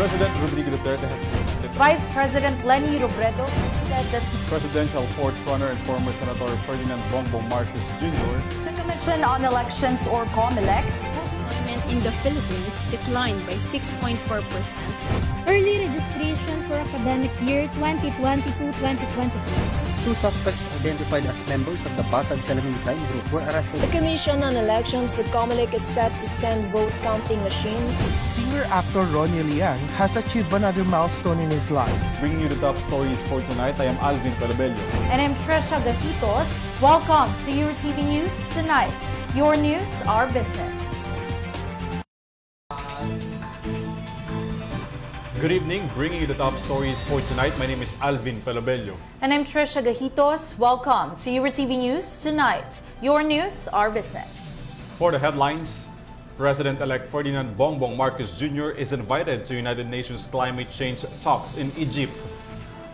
President Rodrigo Duterte has Vice President Leni Robredo said that presidential fourth runner and former Senator Ferdinand Bongbong Marcos Jr. the Commission on Elections, or COMELEC, Employment in the Philippines declined by 6.4%. Early registration for academic year 2022-2023. Two suspects identified as members of the Basag Salamin crime group were arrested. The Commission on Elections, the COMELEC, is set to send vote counting machines. Singer actor Ronnie Liang has achieved another milestone in his life. Bringing you the top stories for tonight, I am Alvin Pelobello. and I'm Tricia Gajitos. Welcome to Eurotv News Tonight. Your news, our business. Good evening, bringing you the top stories for tonight. My name is Alvin Pelobello. And I'm Tricia Gajitos. Welcome to Eurotv News Tonight. Your news, our business. For the headlines, President-elect Ferdinand Bongbong Marcos Jr. is invited to United Nations climate change talks in Egypt.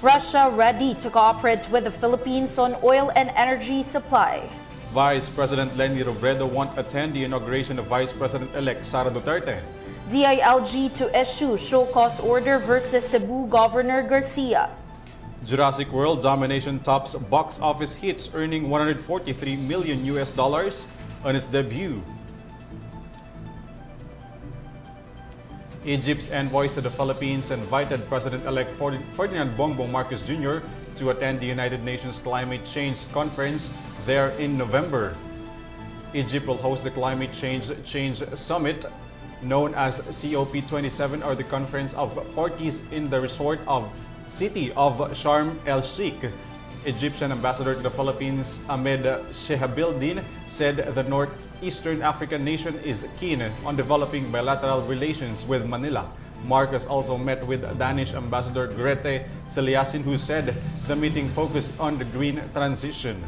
Russia ready to cooperate with the Philippines on oil and energy supply. Vice President Leni Robredo won't attend the inauguration of Vice President-elect Sara Duterte. DILG to issue show cause order versus Cebu Governor Garcia. Jurassic World Domination tops box office hits, earning $143 million on its debut. Egypt's envoys to the Philippines invited President-elect Ferdinand Bongbong Marcos Jr. to attend the United Nations Climate Change Conference there in November. Egypt will host the Climate Change Summit, known as COP27, or the Conference of Parties, in the resort of city of Sharm el-Sheikh. Egyptian ambassador to the Philippines, Ahmed Shehabildin, said the Northeastern African nation is keen on developing bilateral relations with Manila. Marcos also met with Danish ambassador Grete Celiasin, who said the meeting focused on the green transition.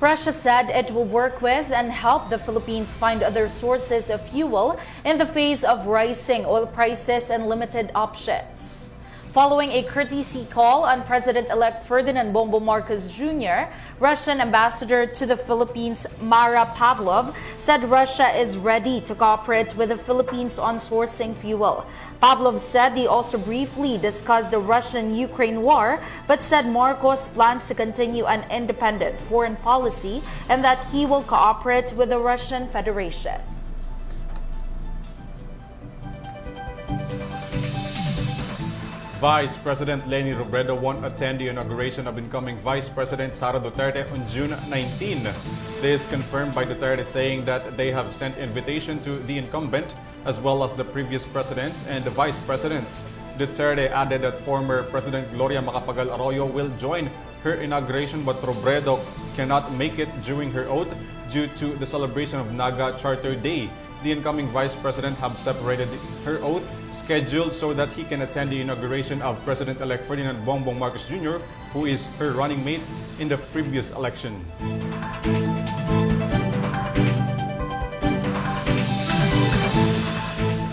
Russia said it will work with and help the Philippines find other sources of fuel in the face of rising oil prices and limited options. Following a courtesy call on President-elect Ferdinand Bongbong Marcos Jr., Russian ambassador to the Philippines, Mara Pavlov, said Russia is ready to cooperate with the Philippines on sourcing fuel. Pavlov said they also briefly discussed the Russian-Ukraine war, but said Marcos plans to continue an independent foreign policy and that he will cooperate with the Russian Federation. Vice President Leni Robredo won't attend the inauguration of incoming Vice President Sara Duterte on June 19. This is confirmed by Duterte, saying that they have sent invitation to the incumbent as well as the previous presidents and the vice presidents. Duterte added that former President Gloria Macapagal Arroyo will join her inauguration, but Robredo cannot make it during her oath due to the celebration of Naga Charter Day. The incoming vice president have separated her oath scheduled so that he can attend the inauguration of President-elect Ferdinand Bongbong Marcos Jr., who is her running mate in the previous election.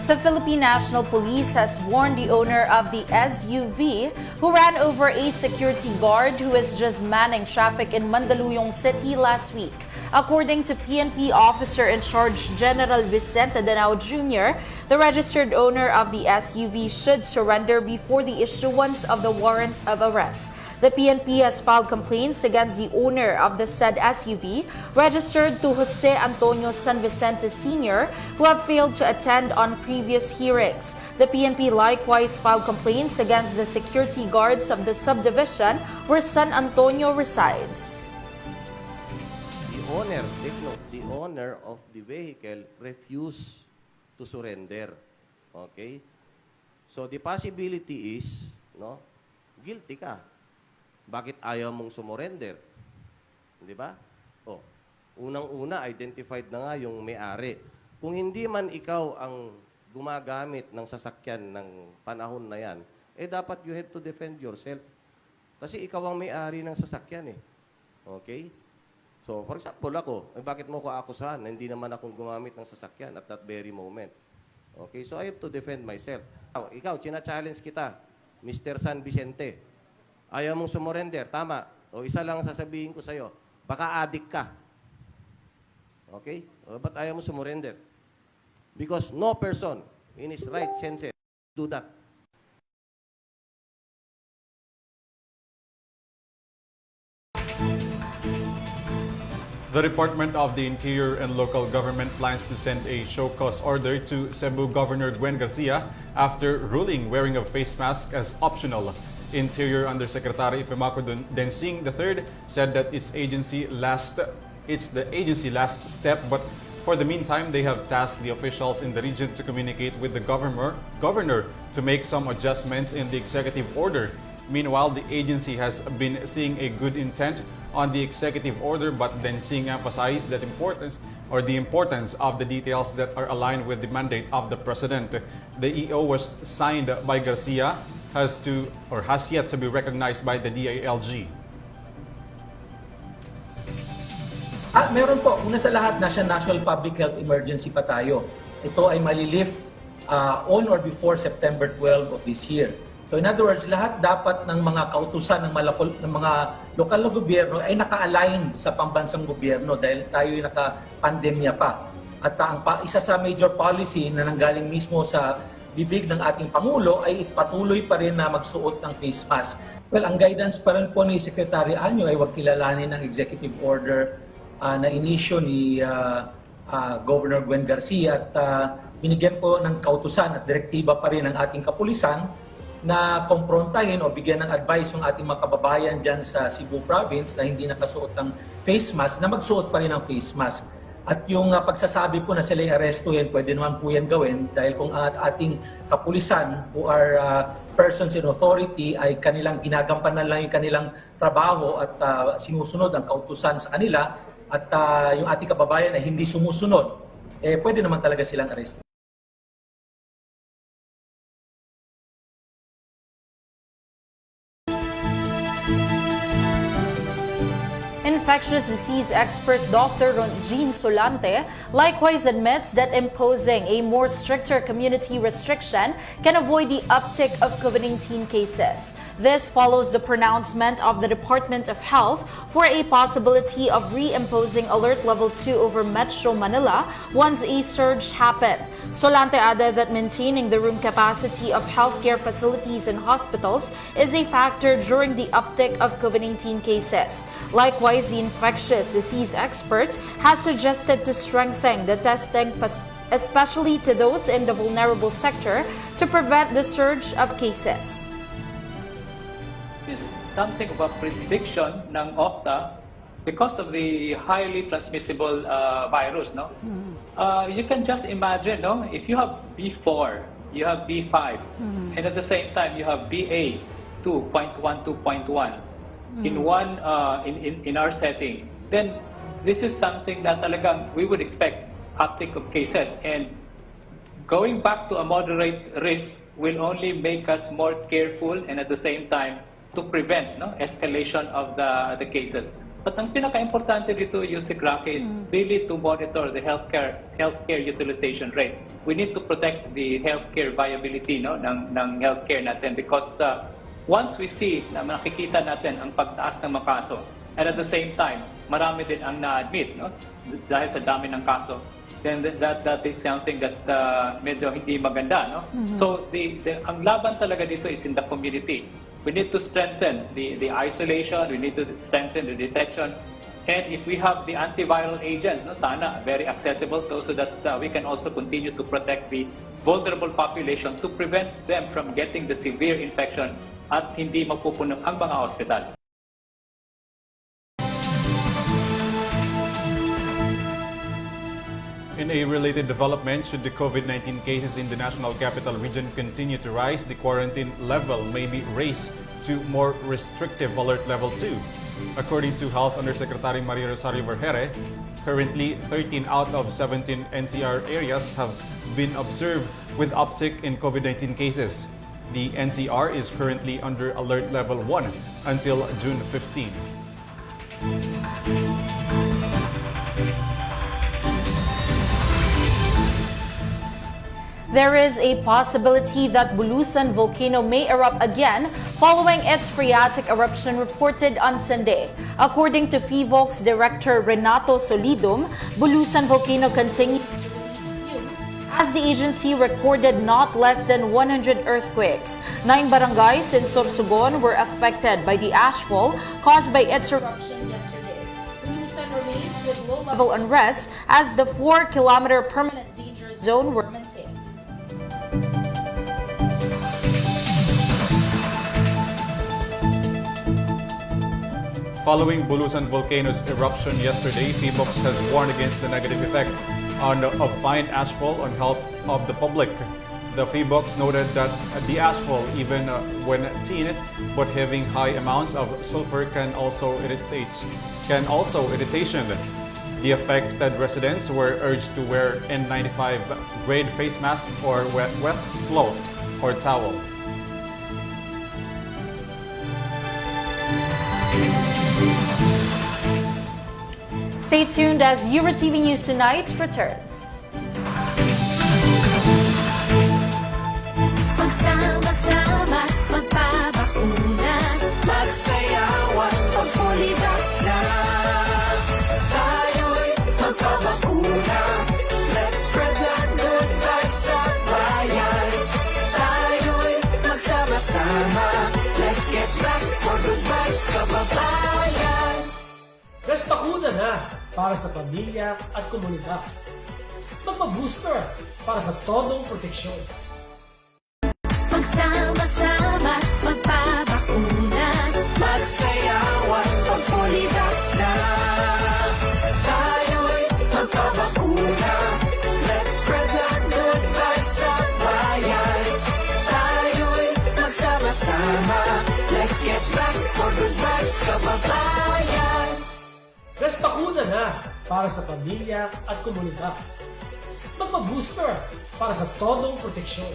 The Philippine National Police has warned the owner of the SUV who ran over a security guard who is just manning traffic in Mandaluyong City last week. According to PNP Officer in Charge General Vicente Danao Jr., the registered owner of the SUV should surrender before the issuance of the warrant of arrest. The PNP has filed complaints against the owner of the said SUV, registered to Jose Antonio San Vicente Sr., who have failed to attend on previous hearings. The PNP likewise filed complaints against the security guards of the subdivision where San Antonio resides. The owner of the vehicle refused to surrender. Okay? So the possibility is, no, guilty ka. Bakit ayaw mong sumurrender? Di ba? Oh, unang-una, identified na nga yung may-ari. Kung hindi man ikaw ang gumagamit ng sasakyan ng panahon na yan, eh dapat you have to defend yourself. Kasi ikaw ang may-ari ng sasakyan eh. Okay? So, for example, ako, eh, bakit mo ko akusahan? Hindi naman akong gumamit ng sasakyan at that very moment. Okay? So, I have to defend myself. Ikaw, china-challenge kita, Mr. San Vicente. Ayaw mong sumurrender, tama. O isa lang sasabihin ko sa'yo, Baka addict ka. Okay? O, ba't ayaw mo sumurrender? Because no person in his right senses do that. The Department of the Interior and Local Government plans to send a show cause order to Cebu Governor Gwen Garcia after ruling wearing a face mask as optional. Interior Undersecretary Ipemaco Densing III said that it's the agency last step, but for the meantime, they have tasked the officials in the region to communicate with the governor to make some adjustments in the executive order. Meanwhile, the agency has been seeing a good intent on the executive order, but Densing emphasized that the importance of the details that are aligned with the mandate of the president. The EO was signed by Garcia, has yet to be recognized by the DILG. Meron po, una sa lahat, National Public Health Emergency pa tayo. Ito ay malilift on or before September 12 of this year. So in other words, lahat dapat ng mga kautusan ng mga lokal na gobyerno ay naka-align sa pambansang gobyerno dahil tayo ay naka-pandemya pa. At isa sa major policy na nanggaling mismo sa bibig ng ating Pangulo ay patuloy pa rin na magsuot ng face mask. Well, ang guidance pa rin po ni Secretary Anyo ay huwag kilalanin ng executive order na inisyo ni Governor Gwen Garcia at binigyan po ng kautusan at direktiba pa rin ng ating kapulisan na komprontahin o bigyan ng advice yung ating mga kababayan dyan sa Cebu Province na hindi nakasuot ng face mask, na magsuot pa rin ng face mask. At yung pagsasabi po na sila'y arestuhin, pwede naman po yan gawin dahil kung ating kapulisan who are persons in authority ay kanilang ginagampanan lang yung kanilang trabaho at sinusunod ang kautusan sa kanila at yung ating kababayan ay hindi sumusunod, pwede naman talaga silang arresto. Infectious disease expert Dr. Jean Solante likewise admits that imposing a more stricter community restriction can avoid the uptick of COVID-19 cases. This follows the pronouncement of the Department of Health for a possibility of reimposing Alert Level 2 over Metro Manila once a surge happened. Solante added that maintaining the room capacity of healthcare facilities and hospitals is a factor during the uptick of COVID-19 cases. Likewise, the infectious disease expert has suggested to strengthen the testing, especially to those in the vulnerable sector, to prevent the surge of cases. Something of a prediction ng OCTA because of the highly transmissible virus, no? You can just imagine, no? If you have B4, you have B5, and at the same time you have BA 2.1, 2.1 in our setting, then this is something that talagang we would expect uptick of cases, and going back to a moderate risk will only make us more careful and at the same time to prevent escalation of the cases. But ang pinaka-importante dito, Yusik Rocky, is really to monitor the healthcare utilization rate. We need to protect the healthcare viability ng healthcare natin because once we see na nakikita natin ang pagtaas ng mga kaso, and at the same time, marami din ang na-admit dahil sa dami ng kaso, then that is something that medyo hindi maganda. No? So ang laban talaga dito is in the community. We need to strengthen the isolation, we need to strengthen the detection, and if we have the antiviral agents, sana very accessible so that we can also continue to protect the vulnerable population to prevent them from getting the severe infection at hindi mapupuno ang mga hospital. In a related development, should the COVID-19 cases in the National Capital Region continue to rise, the quarantine level may be raised to more restrictive Alert Level 2. According to Health Undersecretary Maria Rosario Vergere, currently 13 out of 17 NCR areas have been observed with uptick in COVID-19 cases. The NCR is currently under Alert Level 1 until June 15. there is a possibility that Bulusan volcano may erupt again following its phreatic eruption reported on Sunday. According to PHIVOLCS Director Renato Solidum, Bulusan volcano continues to release fumes as the agency recorded not less than 100 earthquakes. 9 barangays in Sorsogon were affected by the ashfall caused by its eruption yesterday. Bulusan remains with low-level unrest as the 4-kilometer permanent danger zone were maintained. Following Bulusan volcano's eruption yesterday, PHIVOLCS has warned against the negative effect of fine ashfall on health of the public. The PHIVOLCS noted that the ashfall, even when thin but having high amounts of sulfur, can also irritation. The affected residents were urged to wear N95 grade face mask or wet cloth or towel. Stay tuned as Eurotv News Tonight returns. Magsama-sama, magpapakuna, magsayawan, pag-fully vax na. Tayo'y magpapakuna. Let's spread that good vibes sa bayan. Tayo'y magsama-sama. Let's get vaxxed for good vibes, kababayan. Let's bakuna na para sa pamilya at komunidad. Magpa-booster para sa todong proteksyon. Magsama-sama, magpapakuna, magsayawan, pag-fully vax na. Tayo'y magpapakuna. Let's spread that good vibes sa bayan. Tayo'y magsama-sama. Let's get vaxxed for good vibes, kababayan. Let's bakuna na para sa pamilya at komunidad. Magpa-booster para sa todong proteksyon.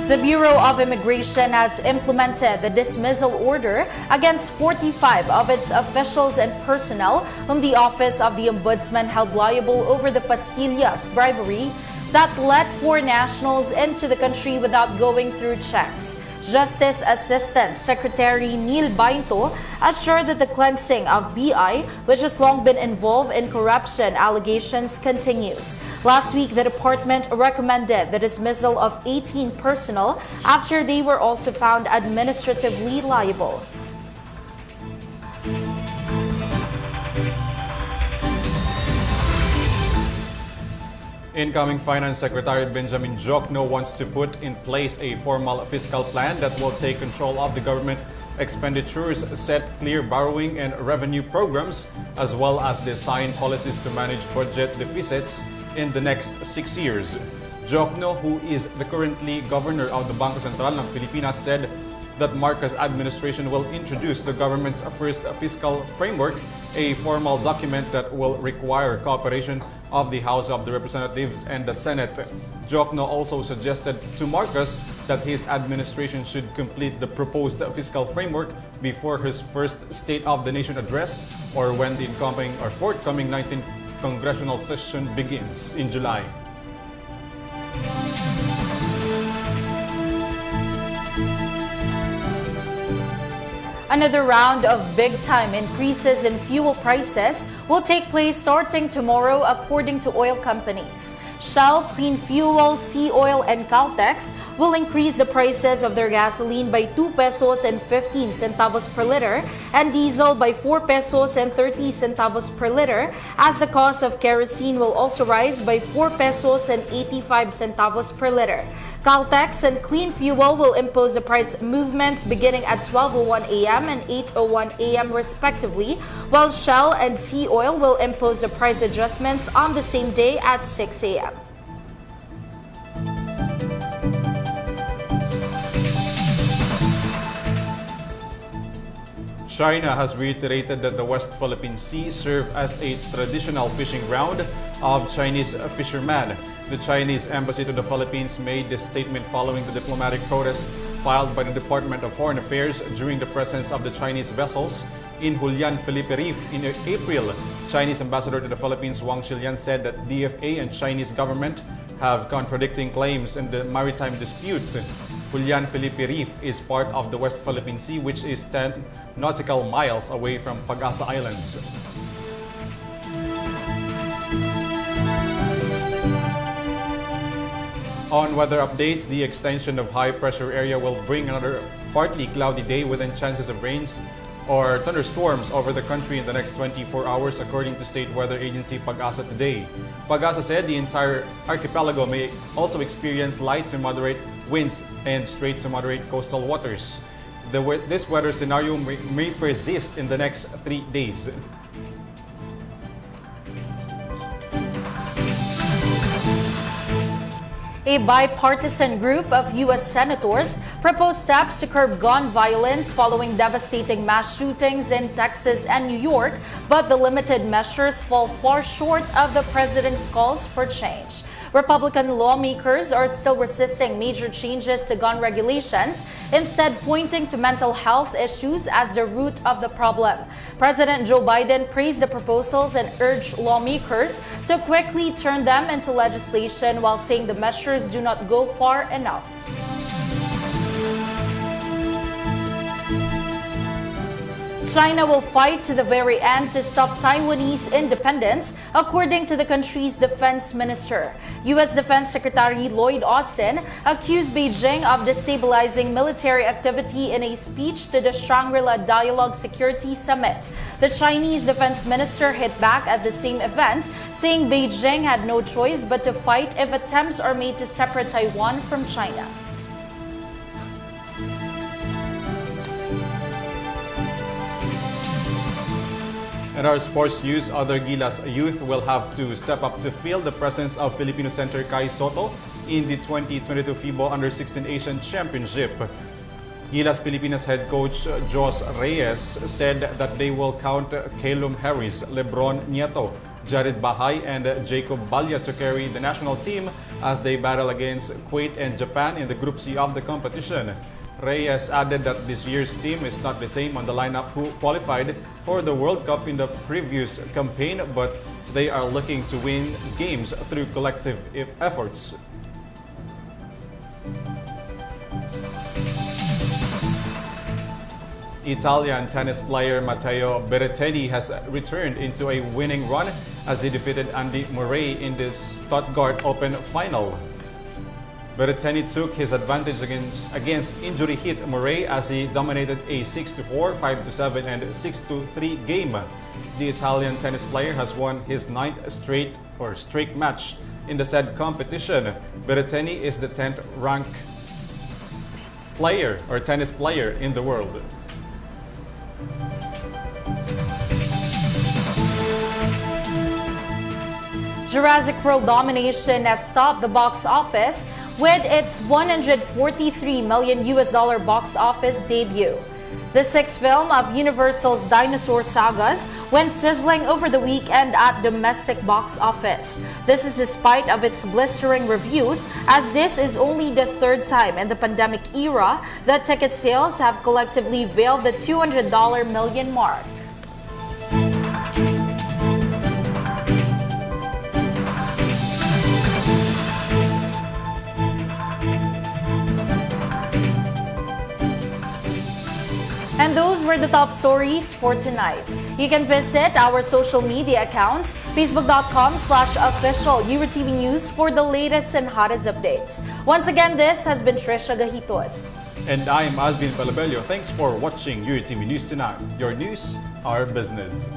The Bureau of Immigration has implemented the dismissal order against 45 of its officials and personnel whom the Office of the Ombudsman held liable over the pastillas bribery that let 4 nationals into the country without going through checks. Justice Assistant Secretary Neil Bainto assured that the cleansing of BI, which has long been involved in corruption allegations, continues. Last week, the department recommended the dismissal of 18 personnel after they were also found administratively liable. Incoming Finance Secretary Benjamin Jokno wants to put in place a formal fiscal plan that will take control of the government expenditures, set clear borrowing and revenue programs, as well as design policies to manage budget deficits in the next 6 years. Jokno, who is the currently governor of the Bangko Sentral ng Pilipinas, said that Marcos administration will introduce the government's first fiscal framework, a formal document that will require cooperation of the House of the Representatives and the Senate. Jokno also suggested to Marcos that his administration should complete the proposed fiscal framework before his first State of the Nation address or when the incoming or forthcoming 19th congressional session begins in July. Another round of big-time increases in fuel prices will take place starting tomorrow, according to oil companies. Shell, Clean Fuel, Sea Oil, and Caltex will increase the prices of their gasoline by 2 pesos and 15 centavos per liter and diesel by 4 pesos and 30 centavos per liter, as the cost of kerosene will also rise by 4 pesos and 85 centavos per liter. Caltex and Clean Fuel will impose the price movements beginning at 12:01 a.m. and 8:01 a.m. respectively, while Shell and Sea Oil will impose the price adjustments on the same day at 6 a.m. China has reiterated that the West Philippine Sea served as a traditional fishing ground of Chinese fishermen. The Chinese embassy to the Philippines made this statement following the diplomatic protest filed by the Department of Foreign Affairs during the presence of the Chinese vessels in Julian Felipe Reef in April. Chinese ambassador to the Philippines Wang Shilian said that DFA and Chinese government have contradicting claims in the maritime dispute. Julian Felipe Reef is part of the West Philippine Sea, which is 10 nautical miles away from Pag-asa Islands. On weather updates, the extension of high-pressure area will bring another partly cloudy day with chances of rains or thunderstorms over the country in the next 24 hours, according to state weather agency Pag-asa today. Pag-asa said the entire archipelago may also experience light to moderate winds and straight to moderate coastal waters. This weather scenario may persist in the next 3 days. A bipartisan group of U.S. senators proposed steps to curb gun violence following devastating mass shootings in Texas and New York, but the limited measures fall far short of the president's calls for change. Republican lawmakers are still resisting major changes to gun regulations, instead pointing to mental health issues as the root of the problem. President Joe Biden praised the proposals and urged lawmakers to quickly turn them into legislation, while saying the measures do not go far enough. China will fight to the very end to stop Taiwanese independence, according to the country's defense minister. U.S. Defense Secretary Lloyd Austin accused Beijing of destabilizing military activity in a speech to the Shangri-La Dialogue Security Summit. The Chinese defense minister hit back at the same event, saying Beijing had no choice but to fight if attempts are made to separate Taiwan from China. In our sports news, other Gilas youth will have to step up to fill the presence of Filipino center Kai Soto in the 2022 FIBA Under-16 Asian Championship. Gilas Pilipinas head coach Jos Reyes said that they will count Calum Harris, Lebron Nieto, Jared Bahay, and Jacob Balya to carry the national team as they battle against Kuwait and Japan in the Group C of the competition. Reyes added that this year's team is not the same on the lineup who qualified for the World Cup in the previous campaign, but they are looking to win games through collective efforts. Italian tennis player Matteo Berrettini has returned into a winning run as he defeated Andy Murray in the Stuttgart Open final. Berrettini took his advantage against injury-hit Murray as he dominated a 6-4, 5-7, and 6-3 game. The Italian tennis player has won his 9th straight match in the said competition. Berrettini is the 10th ranked tennis player in the world. Jurassic World domination has topped the box office with its $143 million box office debut. The sixth film of Universal's dinosaur sagas went sizzling over the weekend at domestic box office. This is despite of its blistering reviews, as this is only the third time in the pandemic era that ticket sales have collectively veiled the $200 million mark. And those were the top stories for tonight. You can visit our social media account, facebook.com/official Eurotv News for the latest and hottest updates. Once again, this has been Tricia Gajitos. And I'm Alvin Pelobello. Thanks for watching Eurotv News Tonight. Your news, our business.